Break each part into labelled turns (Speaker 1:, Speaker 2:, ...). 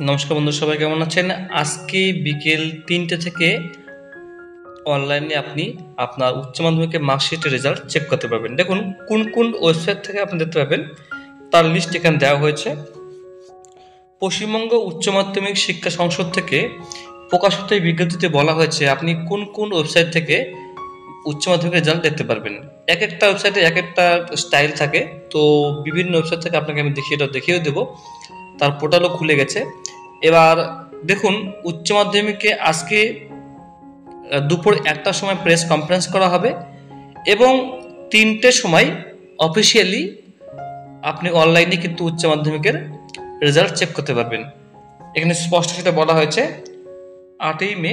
Speaker 1: নমস্কার বন্ধু, সবাই কেমন আছেন? আজকে বিকেল ৩টে থেকে অনলাইনে আপনি আপনার উচ্চ মাধ্যমিকের মার্কশিটের রেজাল্ট চেক করতে পারবেন। দেখুন কোন কোন ওয়েবসাইট থেকে আপনি দেখতে পাবেন তার লিস্ট এখানে দেওয়া হয়েছে। পশ্চিমবঙ্গ উচ্চ মাধ্যমিক শিক্ষা সংসদ থেকে প্রকাশিত এই বিজ্ঞপ্তিতে বলা হয়েছে আপনি কোন কোন ওয়েবসাইট থেকে উচ্চ মাধ্যমিক রেজাল্ট দেখতে পারবেন। এক একটা ওয়েবসাইটে এক একটা স্টাইল থাকে, তো বিভিন্ন ওয়েবসাইট থেকে আপনাকে আমি দেখিয়ে দেবো। তার পোর্টালও খুলে গেছে। এবার দেখুন, উচ্চ মাধ্যমিকে আজকে দুপুর ১টার সময় প্রেস কনফারেন্স করা হবে এবং ৩টের সময় অফিসিয়ালি আপনি অনলাইনে কিন্তু উচ্চ মাধ্যমিকের রেজাল্ট চেক করতে পারবেন। এখানে স্পষ্ট সেটা বলা হয়েছে, ৮ই মে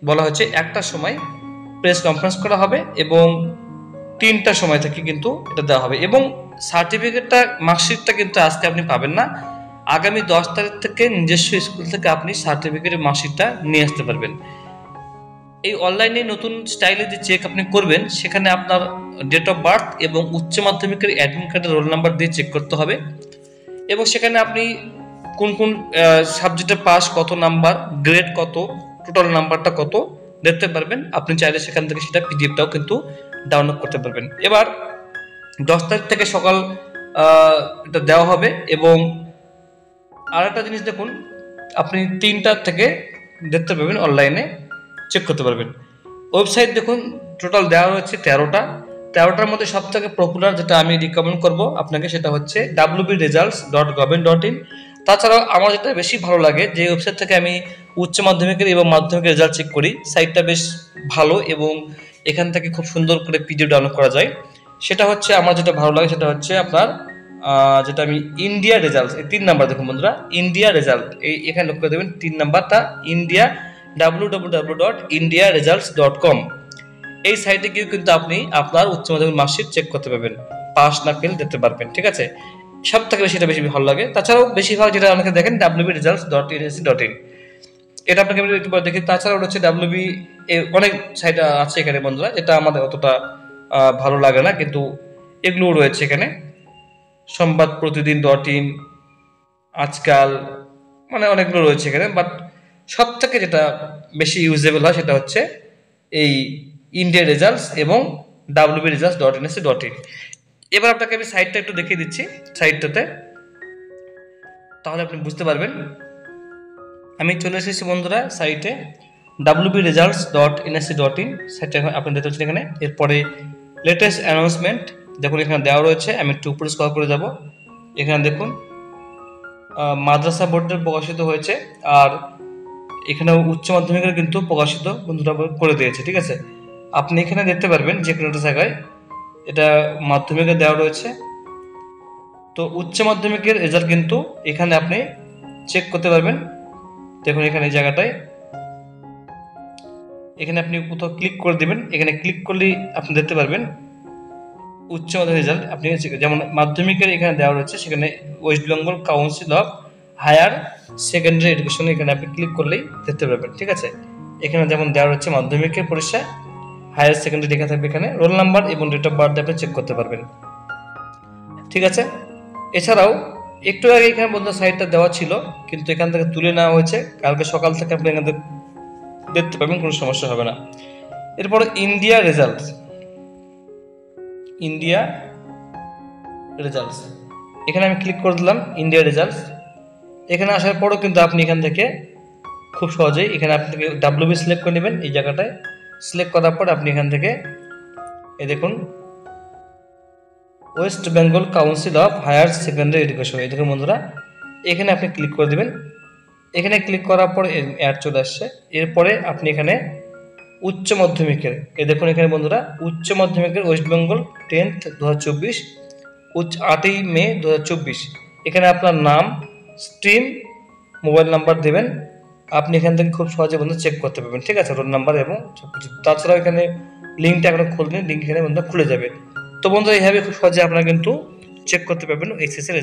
Speaker 1: বলা হয়েছে ১টার সময় প্রেস কনফারেন্স করা হবে এবং ৩টার সময় থেকে কিন্তু এটা দেওয়া হবে। এবং সার্টিফিকেটটা, মার্কশিটটা কিন্তু আজকে আপনি পাবেন না, আগামী ১০ তারিখ থেকে নিজস্ব স্কুল থেকে আপনি সার্টিফিকেটের মার্কশিটটা নিয়ে আসতে পারবেন। এই অনলাইনে নতুন স্টাইলে যে চেক আপনি করবেন, সেখানে আপনার ডেট অফ বার্থ এবং উচ্চ মাধ্যমিকের অ্যাডমিট কার্ডের রোল নাম্বার দিয়ে চেক করতে হবে এবং সেখানে আপনি কোন কোন সাবজেক্টে পাস, কত নাম্বার, গ্রেড কত, টোটাল নাম্বারটা কত দেখতে পারবেন। আপনি চাইলে সেখান থেকে সেটা পিডিএফটাও কিন্তু ডাউনলোড করতে পারবেন। এবার ১০ তারিখ থেকে সকাল এটা দেওয়া হবে এবং আর একটা জিনিস দেখুন, আপনি ৩টা থেকে দেখতে পাবেন, অনলাইনে চেক করতে পারবেন। ওয়েবসাইট দেখুন টোটাল দেওয়া হচ্ছে ১৩টার মধ্যে সব থেকে পপুলার যেটা আমি রিকমেন্ড করব আপনাকে, সেটা হচ্ছে wbresults.government.in। তাছাড়াও আমার যেটা বেশি ভালো লাগে, যে ওয়েবসাইট থেকে আমি উচ্চ মাধ্যমিকের এবং মাধ্যমিকের রেজাল্ট চেক করি, সাইটটা বেশ ভালো এবং এখান থেকে খুব সুন্দর করে পিডিএফ ডাউনলোড করা যায়। সেটা হচ্ছে আমার যেটা ভালো লাগে, সেটা হচ্ছে আপনার যেটা আমি ইন্ডিয়া রেজাল্ট, এই ৩ নাম্বার দেখুন বন্ধুরা, ইন্ডিয়া রেজাল্ট, এই এখানে লক্ষ্য করে দেবেন ৩ নাম্বারটা, ইন্ডিয়া www.indiaresults.com। এই সাইটে গিয়ে কিন্তু আপনি আপনার উচ্চ মাধ্যমিক মার্কশিট চেক করতে পারবেন, পাস না ফেল দেখতে পারবেন। ঠিক আছে, সব থেকে বেশি এটা বেশি ভালো লাগে। তাছাড়াও বেশিরভাগ যেটা অনেকে দেখেন wbresults.nsc.in, এটা আপনাকে একটু পরে দেখি। তাছাড়াও হচ্ছে WB অনেক সাইট আছে এখানে বন্ধুরা, যেটা আমাদের অতটা ভালো লাগে না, কিন্তু এগুলোও রয়েছে এখানে। সংবাদ প্রতিদিন.in, আজকাল, মানে অনেকগুলো রয়েছে এখানে, বাট সব থেকে যেটা বেশি ইউজেবল হয় সেটা হচ্ছে এই ইন্ডিয়া রেজাল্টস এবং wbresults.nsc.in। এবার আপনাকে আমি সাইটটা একটু দেখিয়ে দিচ্ছি সাইটটাতে, তাহলে আপনি বুঝতে পারবেন। আমি চলে এসেছি বন্ধুরা সাইটে, wbresults.nsc.in সাইটটা আপনি দেখতে পাচ্ছেন এখানে। এরপরে লেটেস্ট অ্যানাউন্সমেন্ট দেখুন এখানে দেওয়া রয়েছে। আমি একটু উপরে স্ক্রল করে যাব, এখানে দেখুন মাদ্রাসা বোর্ডের প্রকাশিত হয়েছে, আর এখানে উচ্চ মাধ্যমিকের কিন্তু প্রকাশিত বন্ধুরা করে দিয়েছে। ঠিক আছে, আপনি এখানে দেখতে পারবেন যে কোনো একটা জায়গায় এটা মাধ্যমিকে দেওয়া রয়েছে। তো উচ্চ মাধ্যমিকের রেজাল্ট কিন্তু এখানে আপনি চেক করতে পারবেন। দেখুন এখানে এই জায়গাটায়, এখানে আপনি কোথাও ক্লিক করে দেবেন, এখানে ক্লিক করলেই আপনি দেখতে পারবেন উচ্চ মাধ্যমিক রেজাল্ট। আপনি যেমন মাধ্যমিকের এখানে দেওয়া রয়েছে, সেখানে west Bengal council of higher secondary education, এখানে আপনি ক্লিক করলেই দেখতে পারবেন। ঠিক আছে, এখানে যেমন দেওয়া রয়েছে মাধ্যমিকের পরীক্ষা, হায়ার সেকেন্ডারি লেখা থাকবে, এখানে রোল নাম্বার এবং ডেট অফ বার্থ আপনি চেক করতে পারবেন। ঠিক আছে, এছাড়াও একটু আগে এখানে বন্ধু সাইটটা দেওয়া ছিল, কিন্তু এখান থেকে তুলে নেওয়া হয়েছে, কালকে সকাল থেকে আপনি এখান থেকে দেখতে পাবেন, কোনো সমস্যা হবে না। এরপরে ইন্ডিয়া রেজাল্টস, ইন্ডিয়া রেজাল্টস, এখানে আমি ক্লিক করে দিলাম ইন্ডিয়া রেজাল্টস। এখানে আসার পরও কিন্তু আপনি এখান থেকে খুব সহজেই এখানে আপনি WB সিলেক্ট করে নেবেন। এই জায়গাটায় সিলেক্ট করার পর আপনি এখান থেকে এই দেখুন west Bengal council of higher secondary education, এই দেখুন বন্ধুরা, এখানে আপনি ক্লিক করে দেবেন। এখানে ক্লিক করার পর অ্যাড চলে আসছে। এরপরে আপনি এখানে উচ্চ মাধ্যমিকের, এই দেখুন এখানে বন্ধুরা উচ্চ মাধ্যমিকের ওয়েস্ট বেঙ্গল 10th 2024, 8ই মে 2024, এখানে আপনার নাম, স্ট্রিম, মোবাইল নাম্বার দেবেন। আপনি এখান থেকে খুব সহজে বন্ধু চেক করতে পারবেন। ঠিক আছে, রোল নাম্বার এবং সব কিছু। তাছাড়াও এখানে লিঙ্কটা এখন খুলবেন, লিঙ্ক এখানে বন্ধু খুলে যাবে। তো বন্ধু এইভাবে খুব সহজে আপনারা কিন্তু চেক করতে পারবেন এইচএসসি রেজাল্ট।